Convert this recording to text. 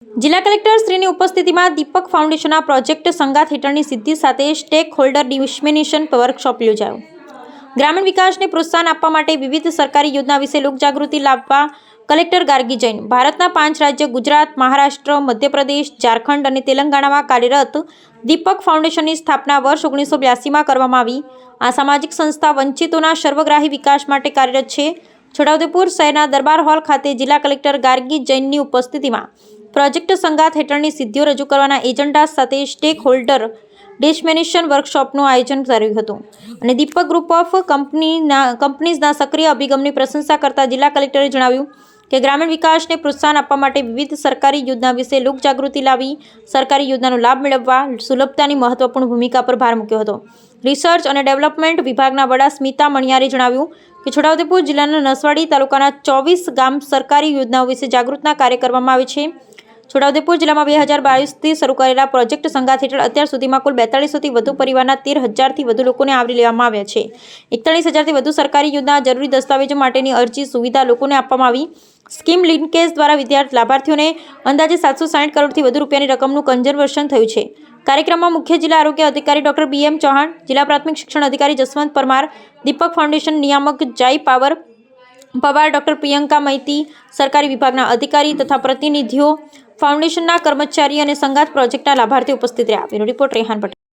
જિલ્લા કલેક્ટર શ્રીની ઉપસ્થિતિમાં દીપક ફાઉન્ડેશનના પ્રોજેક્ટ સંગાથ હેઠળની સિદ્ધિ સાથે સ્ટેક હોલ્ડર ડિસ્મિનેશન વર્કશોપ યોજાયો। ગ્રામીણ વિકાસને પ્રોત્સાહન આપવા માટે વિવિધ સરકારી યોજના વિશે લોકજાગૃતિ લાવવા કલેક્ટર ગાર્ગી જૈન ભારતના 5 રાજ્ય ગુજરાત, મહારાષ્ટ્ર, મધ્યપ્રદેશ, ઝારખંડ અને તેલંગાણામાં કાર્યરત દીપક ફાઉન્ડેશનની સ્થાપના વર્ષ 1982માં કરવામાં આવી। આ સામાજિક સંસ્થા વંચિતોના સર્વગ્રાહી વિકાસ માટે કાર્યરત છે। છોટાઉદેપુર શહેરના દરબાર હોલ ખાતે જિલ્લા કલેક્ટર ગાર્ગી જૈનની ઉપસ્થિતિમાં પ્રોજેક્ટ સંગાથ હેઠળની સિદ્ધિઓ રજૂ કરવાના એજન્ડા સાથે સ્ટેક હોલ્ડર ડિસ્મિનેશન વર્કશોપનું આયોજન કર્યું હતું અને દીપક ગ્રુપ ઓફ કંપનીઝના સક્રિય અભિગમની પ્રશંસા કરતા જિલ્લા કલેક્ટરે જણાવ્યું કે ગ્રામીણ વિકાસને પ્રોત્સાહન આપવા માટે વિવિધ સરકારી યોજના વિશે લોકજાગૃતિ લાવી સરકારી યોજનાનો લાભ મેળવવા સુલભતાની મહત્વપૂર્ણ ભૂમિકા પર ભાર મૂક્યો હતો। રિસર્ચ અને ડેવલપમેન્ટ વિભાગના વડા સ્મિતા મણિયારે જણાવ્યું કે છોટાઉદેપુર જિલ્લાના નસવાડી તાલુકાના 24 ગામ સરકારી યોજનાઓ વિશે જાગૃતતા કાર્ય કરવામાં આવે છે। છોટાઉદેપુર જિલ્લામાં 2022થી શરૂ કરેલા પ્રોજેક્ટ સંગાથ હેઠળ અત્યાર સુધીમાં કુલ 4200થી વધુ પરિવારના 13,000થી વધુ લોકોને આવરી લેવામાં આવ્યા છે। 41,000થી વધુ સરકારી યોજના જરૂરી દસ્તાવેજો માટેની અરજી સુવિધા લોકોને આપવામાં આવી। સ્કીમ લિંકેજ દ્વારા લાભાર્થીઓને અંદાજે 760 કરોડથી વધુ રૂપિયાની રકમનું કન્ઝર્વેશન થયું છે। કાર્યક્રમમાં મુખ્ય જિલ્લા આરોગ્ય અધિકારી ડોક્ટર BM ચૌહાણ, જિલ્લા પ્રાથમિક શિક્ષણ અધિકારી જસવંત પરમાર, દીપક ફાઉન્ડેશન નિયામક જય પવાર ડોક્ટર પ્રિયંકા મૈતી, સરકારી વિભાગના અધિકારી તથા પ્રતિનિધિઓ, ફાઉન્ડેશનના કર્મચારી અને સંગાથ પ્રોજેક્ટના લાભાર્થીઓ ઉપસ્થિત રહ્યા। Bureau report Rehan Patel.